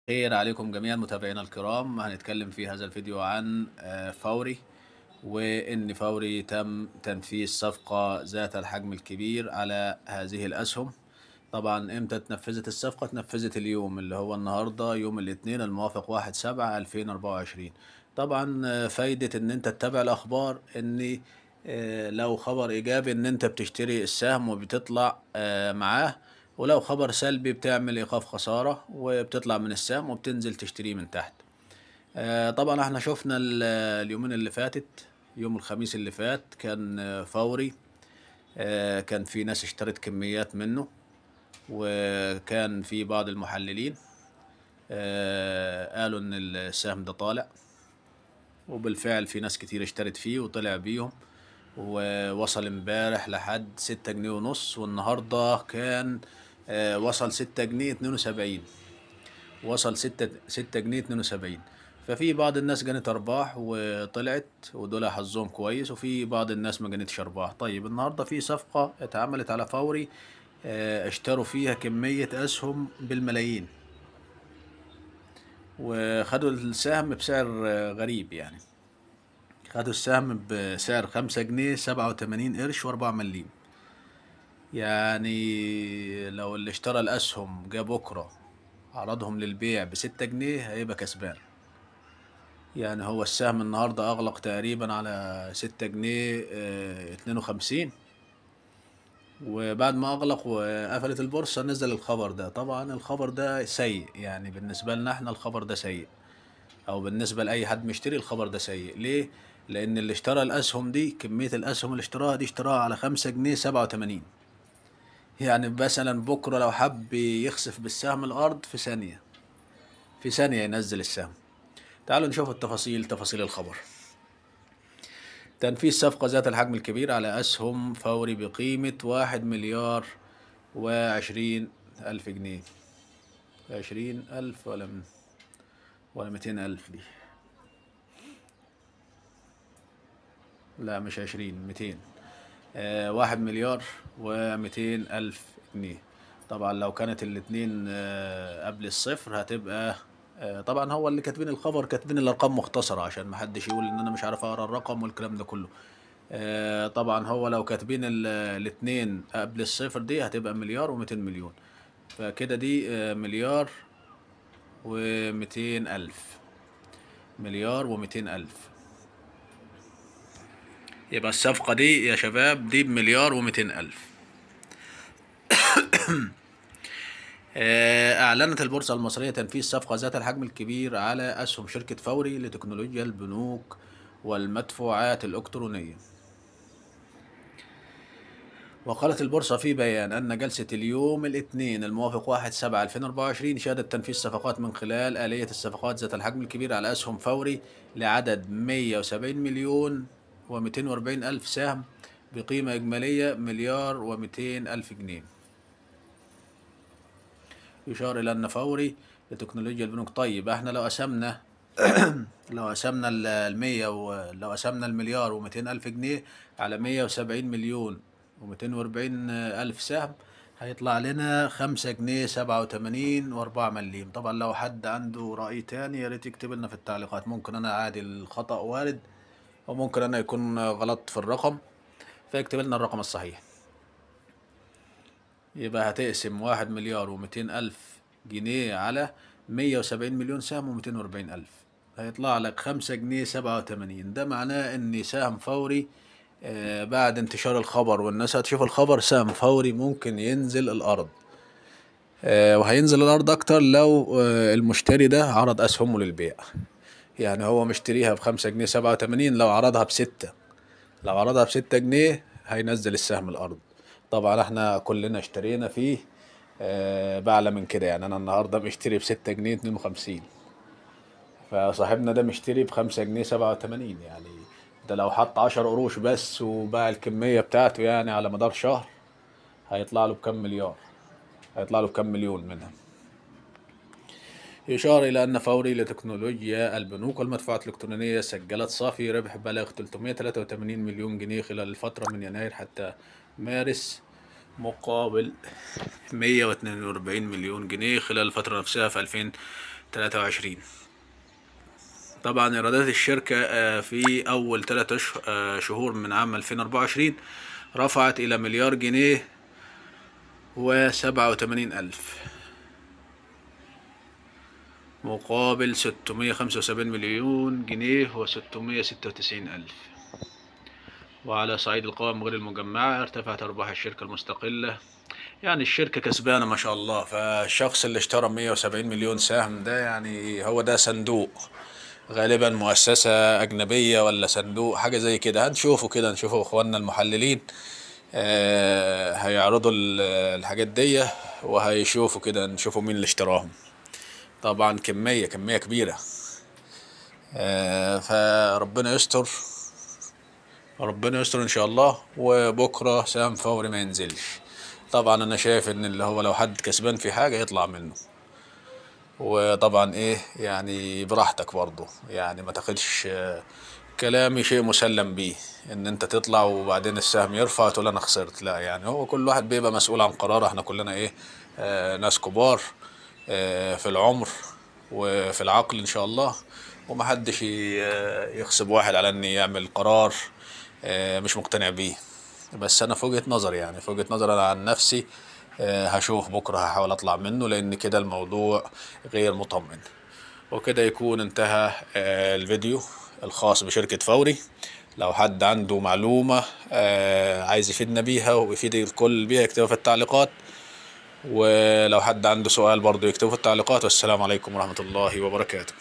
خير عليكم جميعا متابعينا الكرام. هنتكلم في هذا الفيديو عن فوري، وإن فوري تم تنفيذ صفقة ذات الحجم الكبير على هذه الأسهم. طبعا امتى اتنفذت الصفقة؟ اتنفذت اليوم اللي هو النهاردة يوم الاثنين الموافق 1/7/2024. طبعا فايدة ان انت تتابع الأخبار ان لو خبر إيجابي ان انت بتشتري السهم وبتطلع معاه، ولو خبر سلبي بتعمل إيقاف خسارة وبتطلع من السهم وبتنزل تشتريه من تحت. طبعا احنا شفنا اليومين اللي فاتت. يوم الخميس اللي فات كان فوري، كان في ناس اشترت كميات منه، وكان في بعض المحللين قالوا ان السهم ده طالع، وبالفعل في ناس كتير اشترت فيه وطلع بيهم، ووصل امبارح لحد 6 جنيه ونص، والنهاردة كان وصل 6 جنيه 72. وصل 6 جنيه 72. ففي بعض الناس جنت أرباح وطلعت، ودول حظهم كويس، وفي بعض الناس ما جنتش أرباح. طيب النهاردة في صفقة اتعملت على فوري، اشتروا فيها كمية أسهم بالملايين، وخدوا السهم بسعر غريب يعني. خدوا السهم بسعر 5 جنيه 87 قرش و4 مليم. يعني لو اللي اشترى الأسهم جه بكرة عرضهم للبيع ب6 جنيه هيبقى كسبان. يعني هو السهم النهاردة أغلق تقريبا على 6 جنيه 52، وبعد ما أغلق وقفلت البورصة نزل الخبر ده. طبعا الخبر ده سيء، يعني بالنسبة لنا احنا الخبر ده سيء، أو بالنسبة لأي حد مشتري الخبر ده سيء. ليه؟ لأن اللي اشترى الأسهم دي، كمية الأسهم اللي اشتراها دي اشتراها على 5 جنيه 87. يعني مثلا بكرة لو حب يخسف بالسهم الأرض في ثانية، في ثانية ينزل السهم. تعالوا نشوف تفاصيل الخبر. تنفيذ صفقة ذات الحجم الكبير على أسهم فوري بقيمة 1 مليار و20 ألف جنيه. 20 ألف ولا 200 ألف دي؟ لا مش 20، 200. 1 مليار و200 ألف جنيه. طبعا لو كانت الاتنين قبل الصفر هتبقى طبعا هو اللي كاتبين الخبر كاتبين الأرقام مختصرة عشان محدش يقول إن أنا مش عارف أقرأ الرقم والكلام ده كله. طبعا هو لو كاتبين الاتنين قبل الصفر دي هتبقى مليار و200 مليون. فكده دي مليار و200 ألف. مليار و200 ألف. يبقى الصفقة دي يا شباب دي بمليار و200 ألف. أعلنت البورصة المصرية تنفيذ صفقة ذات الحجم الكبير على أسهم شركة فوري لتكنولوجيا البنوك والمدفوعات الإلكترونية. وقالت البورصة في بيان أن جلسة اليوم الاثنين الموافق 1/7/2024 شهدت تنفيذ صفقات من خلال آلية الصفقات ذات الحجم الكبير على أسهم فوري لعدد 170 مليون و240 ألف سهم بقيمة إجمالية مليار و200 ألف جنيه. يشار إلى أن فوري لتكنولوجيا البنوك. طيب احنا لو قسمنا لو قسمنا لو قسمنا المليار و200 ألف جنيه على 170 مليون و240 ألف سهم هيطلع لنا 5 جنيه 87 و4 مليم. طبعا لو حد عنده رأي تاني يا ريت يكتب لنا في التعليقات. ممكن أنا عادي الخطأ وارد، وممكن أنا يكون غلط في الرقم، فيكتب لنا الرقم الصحيح. يبقى هتقسم 1 مليار و200 ألف جنيه على 170 مليون سهم و240 ألف، هيطلع لك 5 جنيه 87. ده معناه إن سهم فوري بعد انتشار الخبر والناس هتشوف الخبر، سهم فوري ممكن ينزل الأرض. وهينزل الأرض أكتر لو المشتري ده عرض أسهمه للبيع. يعني هو مشتريها ب5 جنيه 87، لو عرضها ب6، لو عرضها ب6 جنيه هينزل السهم الأرض. طبعا احنا كلنا اشترينا فيه بأعلى من كده. يعني أنا النهاردة مشتري ب6 جنيه 52، فصاحبنا ده مشتري ب5 جنيه 87. يعني ده لو حط 10 قروش بس وباع الكمية بتاعته يعني على مدار شهر هيطلع له بكم مليار، هيطلع له بكم مليون منها. يشار إلى أن فوري لتكنولوجيا البنوك والمدفوعات الإلكترونية سجلت صافي ربح بلغ 383 مليون جنيه خلال الفترة من يناير حتى مارس، مقابل 142 مليون جنيه خلال الفترة نفسها في 23. طبعا ايرادات الشركة في اول 3 شهور من عام 2024 رفعت الى مليار جنيه و87 ألف، مقابل 675 مليون جنيه و696 ألف. وعلى صعيد القوائم غير المجمعة ارتفعت أرباح الشركة المستقلة. يعني الشركة كسبانة ما شاء الله. فالشخص اللي اشترى 170 مليون سهم ده يعني هو ده صندوق، غالبا مؤسسة أجنبية ولا صندوق حاجة زي كده. هنشوفه كده، نشوفه اخواننا المحللين هيعرضوا الحاجات دي، وهيشوفوا كده، نشوفوا مين اللي اشتراهم. طبعا كمية كبيرة. فربنا يستر، ربنا يستر ان شاء الله، وبكرة سهم فوري ما ينزلش. طبعا انا شايف ان اللي هو لو حد كسبان في حاجة يطلع منه. وطبعا ايه يعني براحتك برضه، يعني ما تاخدش كلامي شيء مسلم بيه ان انت تطلع وبعدين السهم يرفع تقول انا خسرت. لا، يعني هو كل واحد بيبقى مسؤول عن قراره. احنا كلنا ايه ناس كبار في العمر وفي العقل ان شاء الله، ومحدش يغصب واحد على ان يعمل قرار مش مقتنع بيه. بس انا في وجهة نظري، يعني في وجهة نظري انا عن نفسي هشوف بكرة، هحاول اطلع منه لان كده الموضوع غير مطمن. وكده يكون انتهى الفيديو الخاص بشركة فوري. لو حد عنده معلومة عايز يفيدنا بيها ويفيد الكل بيها يكتبها في التعليقات، ولو حد عنده سؤال برضو يكتبه في التعليقات. والسلام عليكم ورحمة الله وبركاته.